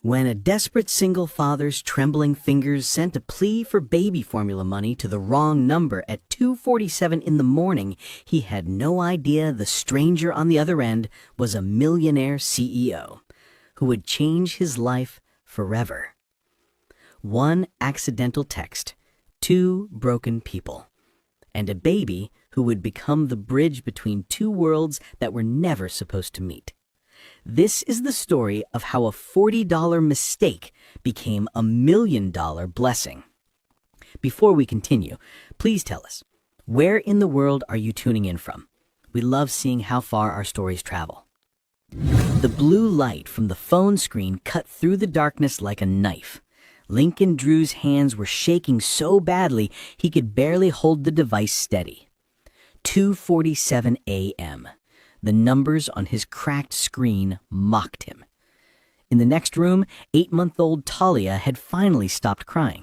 When a desperate single father's trembling fingers sent a plea for baby formula money to the wrong number at 2:47 in the morning, he had no idea the stranger on the other end was a millionaire CEO who would change his life forever. One accidental text, two broken people, and a baby who would become the bridge between two worlds that were never supposed to meet. This is the story of how a $40 mistake became a $1 million blessing. Before we continue, please tell us, where in the world are you tuning in from? We love seeing how far our stories travel. The blue light from the phone screen cut through the darkness like a knife. Lincoln Drew's hands were shaking so badly he could barely hold the device steady. 2:47 a.m. The numbers on his cracked screen mocked him. In the next room, 8-month-old Talia had finally stopped crying.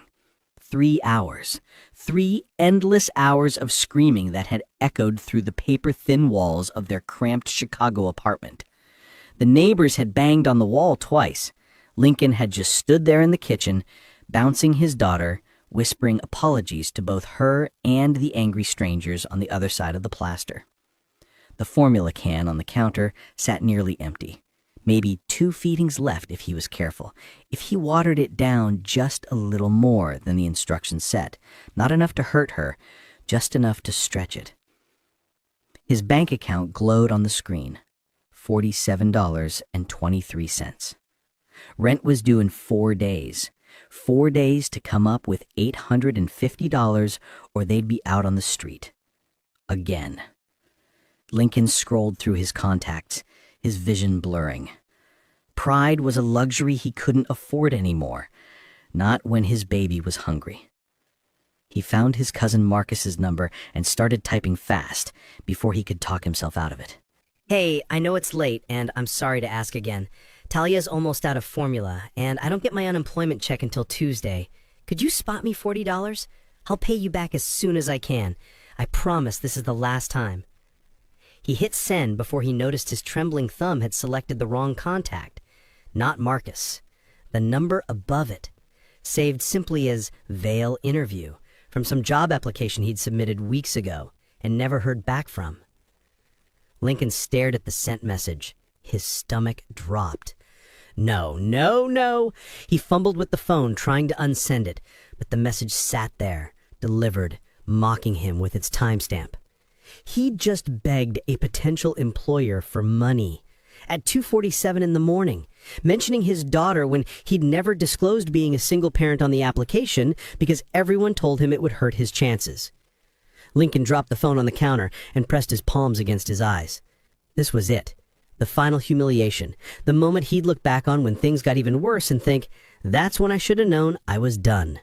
3 hours. 3 endless hours of screaming that had echoed through the paper-thin walls of their cramped Chicago apartment. The neighbors had banged on the wall twice. Lincoln had just stood there in the kitchen, bouncing his daughter, whispering apologies to both her and the angry strangers on the other side of the plaster. The formula can on the counter sat nearly empty. Maybe 2 feedings left if he was careful, if he watered it down just a little more than the instructions said. Not enough to hurt her, just enough to stretch it. His bank account glowed on the screen, $47.23. Rent was due in 4 days. 4 days to come up with $850 or they'd be out on the street. Again. Lincoln scrolled through his contacts, his vision blurring. Pride was a luxury he couldn't afford anymore, not when his baby was hungry. He found his cousin Marcus's number and started typing fast before he could talk himself out of it. Hey, I know it's late, and I'm sorry to ask again. Talia's almost out of formula, and I don't get my unemployment check until Tuesday. Could you spot me $40? I'll pay you back as soon as I can. I promise this is the last time. He hit send before he noticed his trembling thumb had selected the wrong contact. Not Marcus. The number above it, saved simply as Vale Interview, from some job application he'd submitted weeks ago and never heard back from. Lincoln stared at the sent message. His stomach dropped. No, no, no. He fumbled with the phone, trying to unsend it, but the message sat there, delivered, mocking him with its timestamp. He'd just begged a potential employer for money at 2:47 in the morning, mentioning his daughter when he'd never disclosed being a single parent on the application because everyone told him it would hurt his chances. Lincoln dropped the phone on the counter and pressed his palms against his eyes. This was it. The final humiliation, the moment he'd look back on when things got even worse and think, that's when I should have known I was done.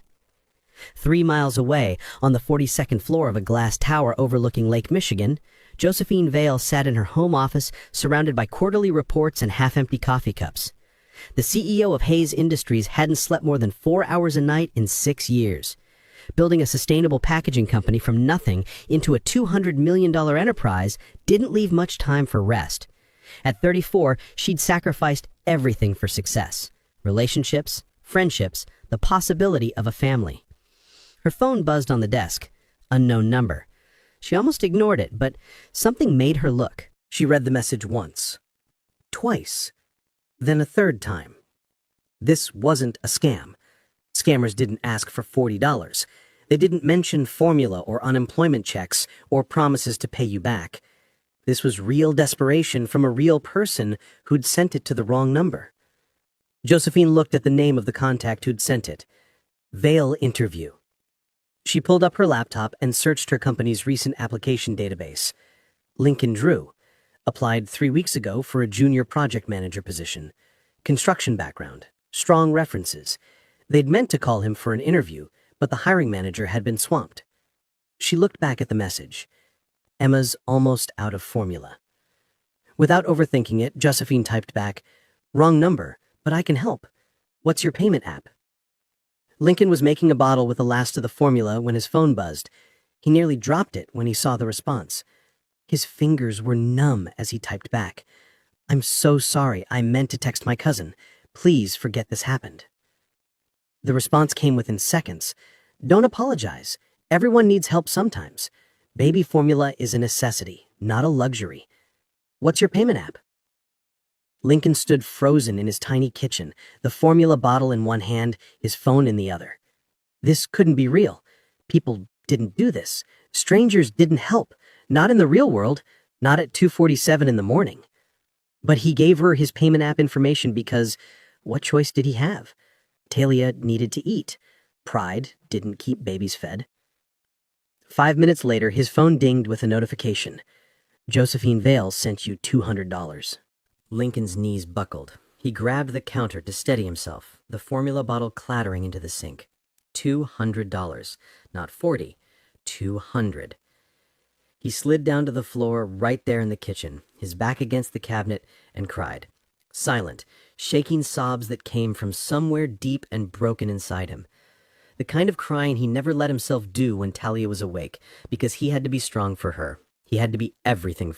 3 miles away, on the 42nd floor of a glass tower overlooking Lake Michigan, Josephine Vale sat in her home office surrounded by quarterly reports and half-empty coffee cups. The CEO of Hayes Industries hadn't slept more than 4 hours a night in 6 years. Building a sustainable packaging company from nothing into a $200 million enterprise didn't leave much time for rest. At 34, she'd sacrificed everything for success: relationships, friendships, the possibility of a family. Her phone buzzed on the desk. Unknown number. She almost ignored it, but something made her look. She read the message once, twice, then a third time. This wasn't a scam. Scammers didn't ask for $40. They didn't mention formula or unemployment checks or promises to pay you back. This was real desperation from a real person who'd sent it to the wrong number. Josephine looked at the name of the contact who'd sent it. Vale Interview. She pulled up her laptop and searched her company's recent application database. Lincoln Drew. Applied 3 weeks ago for a junior project manager position. Construction background. Strong references. They'd meant to call him for an interview, but the hiring manager had been swamped. She looked back at the message. Emma's almost out of formula. Without overthinking it, Josephine typed back, "Wrong number, but I can help. What's your payment app?" Lincoln was making a bottle with the last of the formula when his phone buzzed. He nearly dropped it when he saw the response. His fingers were numb as he typed back. "I'm so sorry. I meant to text my cousin. Please forget this happened. The response came within seconds. Don't apologize. Everyone needs help sometimes. Baby formula is a necessity, not a luxury. What's your payment app? Lincoln stood frozen in his tiny kitchen, the formula bottle in one hand, his phone in the other. This couldn't be real. People didn't do this. Strangers didn't help. Not in the real world, not at 2:47 in the morning. But he gave her his payment app information because what choice did he have? Talia needed to eat. Pride didn't keep babies fed. 5 minutes later, his phone dinged with a notification. Josephine Vale sent you $200. Lincoln's knees buckled. He grabbed the counter to steady himself, the formula bottle clattering into the sink. $200. Not 40. 200. He slid down to the floor right there in the kitchen, his back against the cabinet, and cried. Silent, shaking sobs that came from somewhere deep and broken inside him. The kind of crying he never let himself do when Talia was awake, because he had to be strong for her. He had to be everything